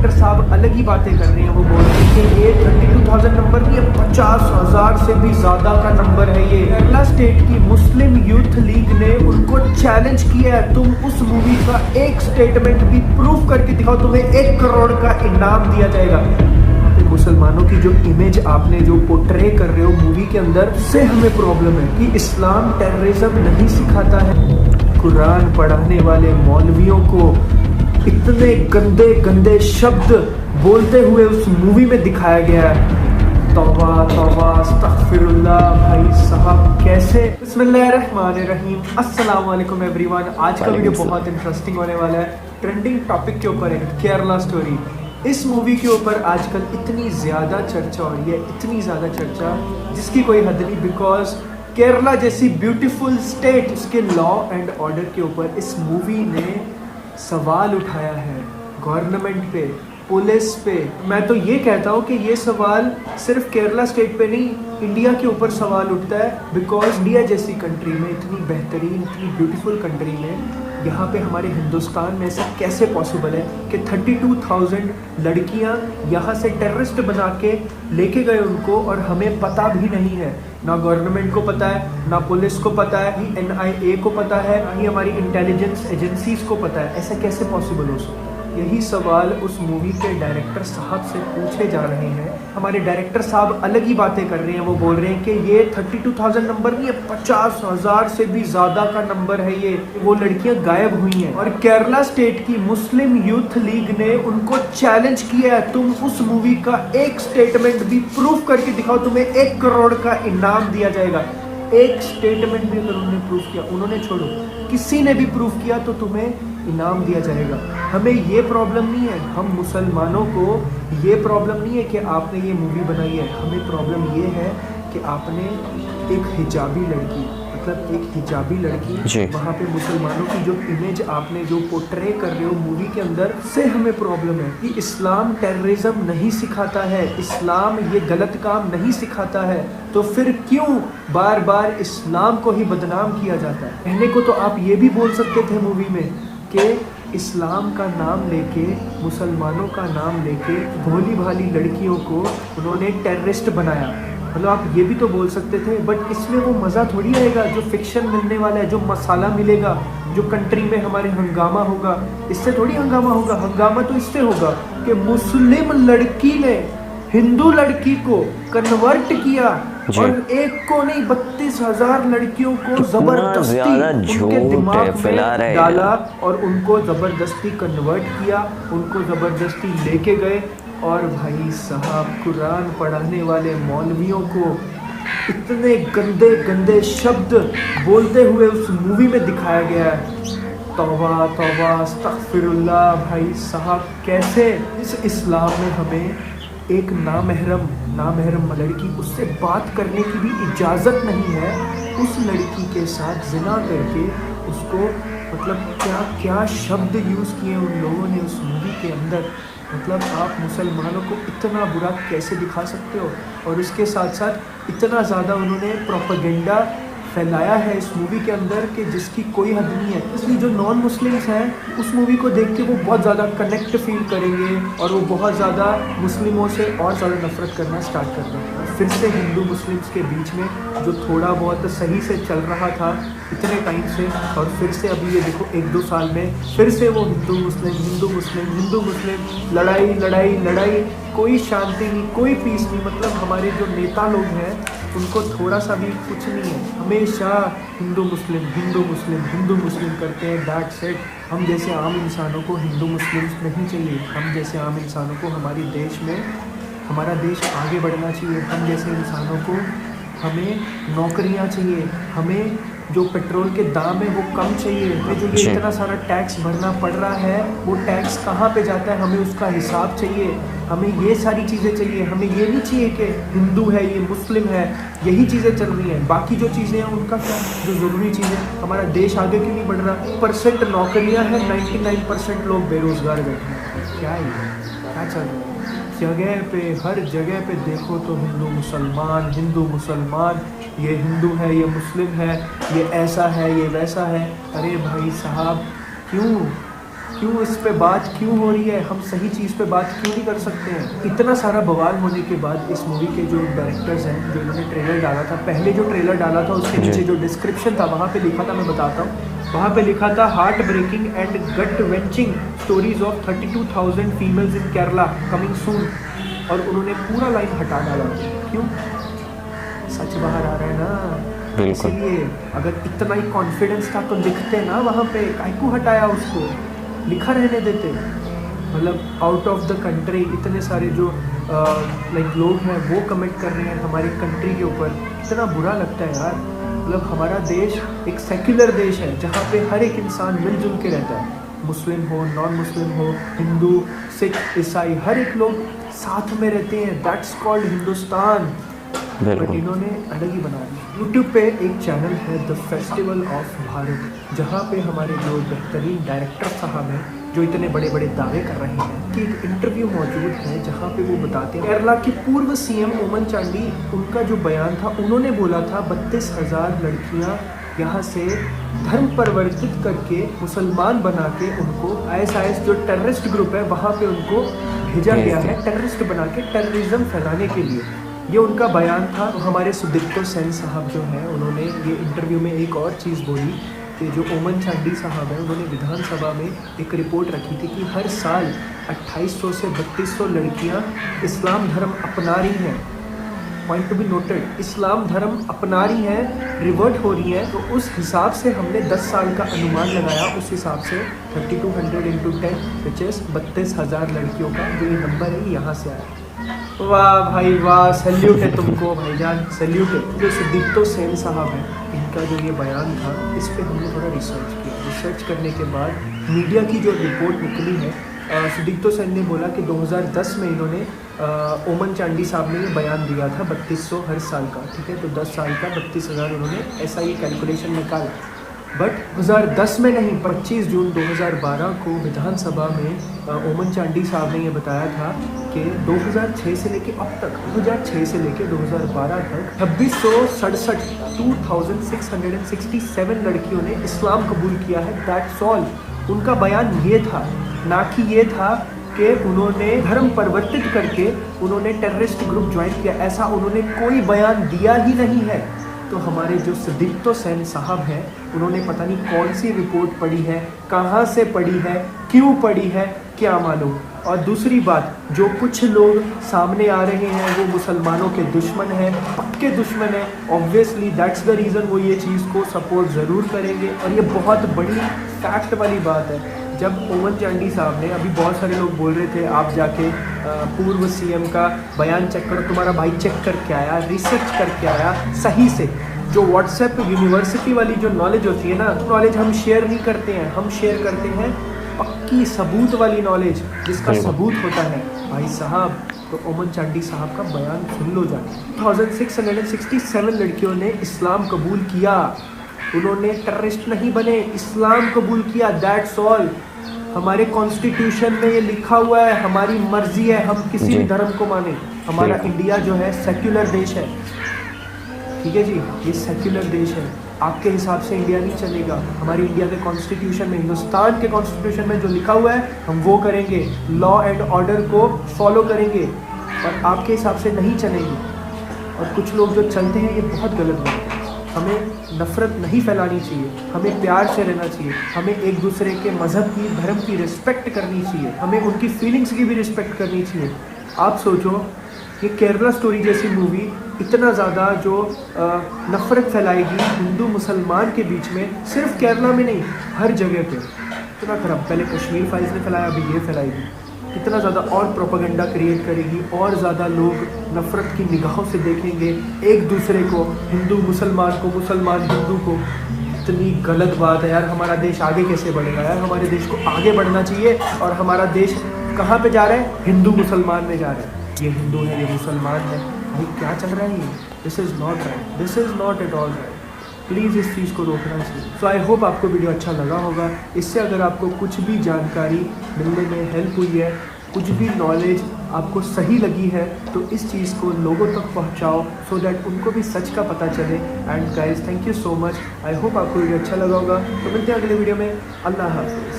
Director साहब अलग ही बातें कर रहे हैं। वो बोल रहे हैं कि ये 32,000 नंबर नहीं है, 50,000 से भी ज़्यादा का नंबर है ये। केरला स्टेट की मुस्लिम यूथ लीग ने उनको चैलेंज किया है, तुम उस मूवी का एक स्टेटमेंट भी प्रूफ करके दिखाओ, तुम्हें 1 करोड़ का इनाम दिया जाएगा। मुसलमानों की जो इमेज आपने जो पोर्ट्रे कर रहे हो मूवी के अंदर, से हमें प्रॉब्लम है कि इस्लाम टेररिज्म नहीं सिखाता है। कुरान पढ़ाने वाले मौलवियों को इतने गंदे गंदे शब्द बोलते हुए उस मूवी में दिखाया गया है। तौबा तौबा अस्तगफिरुल्लाह। भाई साहब कैसे। बिस्मिल्लाहिर्रहमानिर्रहीम। अस्सलाम वालेकुम एवरीवन। आज का वीडियो बहुत इंटरेस्टिंग होने वाला है। ट्रेंडिंग टॉपिक के ऊपर है केरला स्टोरी। इस मूवी के ऊपर आजकल इतनी ज़्यादा चर्चा हो रही है, इतनी ज़्यादा चर्चा जिसकी कोई हद नहीं। बिकॉज केरला जैसी ब्यूटीफुल स्टेट, उसके लॉ एंड ऑर्डर के ऊपर इस मूवी ने सवाल उठाया है गवर्नमेंट पे, पुलिस पे। मैं तो ये कहता हूँ कि ये सवाल सिर्फ केरला स्टेट पे नहीं, इंडिया के ऊपर सवाल उठता है। बिकॉज इंडिया जैसी कंट्री में, इतनी बेहतरीन, इतनी ब्यूटीफुल कंट्री में, यहाँ पे हमारे हिंदुस्तान में ऐसा कैसे पॉसिबल है कि 32,000 लड़कियाँ यहाँ से टेररिस्ट बना के लेके गए उनको, और हमें पता भी नहीं है। ना गवर्नमेंट को पता है, ना पुलिस को पता है, ना NIA को पता है, ना ही हमारी इंटेलिजेंस एजेंसीज को पता है। ऐसा कैसे पॉसिबल हो सकता है? यही सवाल उस मूवी के डायरेक्टर साहब से पूछे जा रहे हैं। हमारे डायरेक्टर साहब अलग ही बातें कर रहे हैं। वो बोल रहे हैं कि ये 32,000 नंबर नहीं है, 50,000 से भी ज़्यादा का नंबर है ये। वो लड़कियां गायब हुई हैं और केरला स्टेट की मुस्लिम यूथ लीग ने उनको चैलेंज किया है, तुम उस मूवी का एक स्टेटमेंट भी प्रूफ करके दिखाओ, तुम्हें 1 करोड़ का इनाम दिया जाएगा। एक स्टेटमेंट भी अगर उन्होंने प्रूफ किया, उन्होंने छोड़ो, किसी ने भी प्रूफ किया तो तुम्हें इनाम दिया जाएगा। हमें ये प्रॉब्लम नहीं है, हम मुसलमानों को ये प्रॉब्लम नहीं है कि आपने ये मूवी बनाई है। हमें प्रॉब्लम ये है कि आपने एक हिजाबी लड़की, मतलब एक हिजाबी लड़की, वहाँ पे मुसलमानों की जो इमेज आपने जो पोर्ट्रे कर रहे हो मूवी के अंदर, से हमें प्रॉब्लम है कि इस्लाम टेररिज्म नहीं सिखाता है, इस्लाम ये गलत काम नहीं सिखाता है। तो फिर क्यों बार बार इस्लाम को ही बदनाम किया जाता है? कहने को तो आप ये भी बोल सकते थे मूवी में कि इस्लाम का नाम लेके, मुसलमानों का नाम लेके भोली भाली लड़कियों को उन्होंने टेररिस्ट बनाया। मतलब आप ये भी तो बोल सकते थे। बट इसमें वो मज़ा थोड़ी आएगा जो फिक्शन मिलने वाला है, जो मसाला मिलेगा, जो कंट्री में हमारे हंगामा होगा, इससे थोड़ी हंगामा होगा। हंगामा तो इससे होगा कि मुस्लिम लड़की ने हिंदू लड़की को कन्वर्ट किया, और एक को नहीं 32,000 लड़कियों को जबरदस्ती उनके दिमाग में डाला और उनको जबरदस्ती कन्वर्ट किया, उनको जबरदस्ती लेके गए। और भाई साहब, कुरान पढ़ाने वाले मौलवियों को इतने गंदे गंदे शब्द बोलते हुए उस मूवी में दिखाया गया है। तौबा तौबा अस्तगफिरुल्लाह। भाई साहब कैसे। इस इस्लाम में हमें एक नामहरम लड़की, उससे बात करने की भी इजाज़त नहीं है। उस लड़की के साथ जिना करके उसको, मतलब क्या क्या शब्द यूज़ किए उन लोगों ने उस मूवी के अंदर। मतलब आप मुसलमानों को इतना बुरा कैसे दिखा सकते हो? और इसके साथ साथ इतना ज़्यादा उन्होंने प्रोपेगेंडा फैलाया है इस मूवी के अंदर कि जिसकी कोई हद नहीं है। इसलिए जो नॉन मुस्लिम्स हैं उस मूवी को देख के वो बहुत ज़्यादा कनेक्ट फील करेंगे और वो बहुत ज़्यादा मुस्लिमों से और ज़्यादा नफरत करना स्टार्ट कर देंगे। फिर से हिंदू मुस्लिम्स के बीच में जो थोड़ा बहुत सही से चल रहा था इतने टाइम से, और फिर से अभी ये देखो 1-2 साल में फिर से वो हिंदू मुस्लिम लड़ाई, कोई शांति नहीं, कोई पीस नहीं। मतलब हमारे जो नेता लोग हैं उनको थोड़ा सा भी कुछ नहीं है, हमेशा हिंदू मुस्लिम करते हैं। That set. हम जैसे आम इंसानों को हिंदू मुस्लिम नहीं चाहिए। हम जैसे आम इंसानों को हमारे देश में, हमारा देश आगे बढ़ना चाहिए। हम जैसे इंसानों को, हमें नौकरियां चाहिए, हमें जो पेट्रोल के दाम है वो कम चाहिए। हमें जो ये इतना सारा टैक्स भरना पड़ रहा है, वो टैक्स कहाँ पे जाता है, हमें उसका हिसाब चाहिए। हमें ये सारी चीज़ें चाहिए। हमें ये नहीं चाहिए कि हिंदू है, ये मुस्लिम है, यही चीज़ें चल रही हैं। बाकी जो चीज़ें हैं उनका क्या, जो ज़रूरी चीज़ें, हमारा देश आगे क्यों नहीं बढ़ रहा? 1% नौकरियाँ हैं, 99% लोग बेरोज़गार बैठे हैं। क्या है ये? क्या चल रहा है? जगह पे, हर जगह पे देखो तो हिंदू मुसलमान, ये हिंदू है, ये मुस्लिम है, ये ऐसा है, ये वैसा है। अरे भाई साहब, क्यों क्यों इस पे बात क्यों हो रही है, हम सही चीज़ पे बात क्यों नहीं कर सकते हैं। इतना सारा बवाल होने के बाद इस मूवी के जो डायरेक्टर्स हैं, जो इन्होंने ट्रेलर डाला था, पहले जो ट्रेलर डाला था उसके नीचे जो डिस्क्रिप्शन था वहाँ पे लिखा था, मैं बताता हूँ, वहाँ पे लिखा था heart breaking and gut wrenching stories of 32,000 females in Kerala coming soon, और उन्होंने पूरा लाइन हटा डाला। क्यों? सच बाहर आ रहा है ना, इसलिए अगर इतना ही कॉन्फिडेंस था तो लिखते ना वहाँ पे, काहे को हटाया उसको, लिखा रहने देते। मतलब आउट ऑफ द कंट्री इतने सारे जो लाइक लोग हैं वो कमेंट कर रहे हैं हमारी कंट्री के ऊपर, इतना बुरा लगता है यार। मतलब हमारा देश एक सेक्युलर देश है जहाँ पे हर एक इंसान मिलजुल के रहता है, मुस्लिम हो, नॉन मुस्लिम हो, हिंदू, सिख, ईसाई, हर एक लोग साथ में रहते हैं। That's called Hindustan. बट इन्होंने अलग ही बना दी। यूट्यूब पे एक चैनल है द फेस्टिवल ऑफ भारत, जहाँ पे हमारे जो बेहतरीन डायरेक्टर साहब हैं जो इतने बड़े बड़े दावे कर रहे हैं कि एक इंटरव्यू मौजूद है जहाँ पे वो बताते हैं केरला की पूर्व सीएम ओमन चांडी, उनका जो बयान था, उन्होंने बोला था 32,000 लड़कियाँ यहाँ से धर्म परिवर्तित करके मुसलमान बना के उनको ISIS जो टेररिस्ट ग्रुप है वहाँ पे उनको भेजा गया है टेररिस्ट बना के टेररिज्म फैलाने के लिए। ये उनका बयान था। हमारे सुदीप्तो सेन साहब जो हैं उन्होंने ये इंटरव्यू में एक और चीज़ बोली कि जो ओमन चांडी साहब हैं उन्होंने विधानसभा में एक रिपोर्ट रखी थी कि हर साल 2800 से 3200 लड़कियां इस्लाम धर्म अपना रही हैं। पॉइंट टू बी नोटेड, इस्लाम धर्म अपना रही हैं, रिवर्ट हो रही हैं। तो उस हिसाब से हमने 10 साल का अनुमान लगाया, उस हिसाब से 3200 इंटू 10 विच इज़ 32,000 लड़कियों का जो ये नंबर है यहाँ से आया। वाह भाई वाह, सैल्यूट है तुमको भाईजान, सैल्यूट है। जो सुदीप्तो सेन साहब हैं, इनका जो ये बयान था, इस पे हमने थोड़ा रिसर्च किया। रिसर्च करने के बाद मीडिया की जो रिपोर्ट निकली है, सुदीप्तो सेन ने बोला कि 2010 में इन्होंने ओमन चांडी साहब ने ये बयान दिया था 3200 हर साल का, ठीक है। तो 10 साल का 32,000 उन्होंने ऐसा ये कैलकुलेशन निकाला। बट 2010 में नहीं, 25 जून 2012 को विधानसभा में ओमन चांडी साहब ने ये बताया था कि 2006 से लेके अब तक, 2006 से लेके 2012 तक 2667 2667 लड़कियों ने इस्लाम कबूल किया है। That's all. उनका बयान ये था, ना कि ये था कि उन्होंने धर्म परिवर्तित करके उन्होंने टेररिस्ट ग्रुप ज्वाइन किया, ऐसा उन्होंने कोई बयान दिया ही नहीं है। तो हमारे जो सुदीप्तो सेन साहब हैं, उन्होंने पता नहीं कौन सी रिपोर्ट पढ़ी है, कहाँ से पढ़ी है, क्यों पढ़ी है, क्या मालूम। और दूसरी बात, जो कुछ लोग सामने आ रहे हैं वो मुसलमानों के दुश्मन हैं, पक्के दुश्मन हैं। ऑब्वियसली दैट्स द रीज़न वो ये चीज़ को सपोर्ट ज़रूर करेंगे। और ये बहुत बड़ी फैक्ट वाली बात है। जब ओमन चांडी साहब ने, अभी बहुत सारे लोग बोल रहे थे आप जाके पूर्व सीएम का बयान चेक करो, तुम्हारा भाई चेक करके आया, रिसर्च करके आया सही से। जो व्हाट्सएप यूनिवर्सिटी वाली जो नॉलेज होती है ना, नॉलेज हम शेयर नहीं करते हैं, हम शेयर करते हैं पक्की सबूत वाली नॉलेज, जिसका सबूत होता है भाई साहब। तो ओमन चांडी साहब का बयान सुन लो जाके। 2667 लड़कियों ने इस्लाम कबूल किया, उन्होंने टेररिस्ट नहीं बने, इस्लाम कबूल किया। That's all. हमारे कॉन्स्टिट्यूशन में ये लिखा हुआ है, हमारी मर्जी है हम किसी भी धर्म को माने। हमारा इंडिया जो है सेक्युलर देश है, ठीक है जी, ये सेक्युलर देश है। आपके हिसाब से इंडिया नहीं चलेगा। हमारी इंडिया के कॉन्स्टिट्यूशन में, हिंदुस्तान के कॉन्स्टिट्यूशन में जो लिखा हुआ है हम वो करेंगे, लॉ एंड ऑर्डर को फॉलो करेंगे, और आपके हिसाब से नहीं चलेंगे। और कुछ लोग जो चलते हैं ये बहुत गलत बात है। हमें नफ़रत नहीं फैलानी चाहिए, हमें प्यार से रहना चाहिए, हमें एक दूसरे के मज़हब की, धर्म की रिस्पेक्ट करनी चाहिए, हमें उनकी फीलिंग्स की भी रिस्पेक्ट करनी चाहिए। आप सोचो, ये केरला स्टोरी जैसी मूवी इतना ज़्यादा जो नफ़रत फैलाएगी हिंदू मुसलमान के बीच में, सिर्फ केरला में नहीं हर जगह पे, इतना खराब। पहले कश्मीर फाइल्स ने फैलाया, अभी ये फैलाएगी, कितना ज़्यादा और प्रोपेगेंडा क्रिएट करेगी, और ज़्यादा लोग नफ़रत की निगाहों से देखेंगे एक दूसरे को, हिंदू मुसलमान को, मुसलमान हिंदू को। इतनी गलत बात है यार। हमारा देश आगे कैसे बढ़ेगा यार? हमारे देश को आगे बढ़ना चाहिए। और हमारा देश कहाँ पे जा रहा है? हिंदू मुसलमान में जा रहा है। ये हिंदू है, ये मुसलमान है, भाई क्या चल रहा है ये? This is not right, this is not at all right. Please इस चीज़ को रोकना चाहिए। सो आई होप आपको वीडियो अच्छा लगा होगा। इससे अगर आपको कुछ भी जानकारी मिलने में हेल्प हुई है, कुछ भी नॉलेज आपको सही लगी है, तो इस चीज़ को लोगों तक पहुंचाओ, सो दैट उनको भी सच का पता चले। And guys, thank you so much. I hope आपको वीडियो अच्छा लगा होगा। तो मिलते हैं अगले वीडियो में। अल्लाह हाफ़िज़।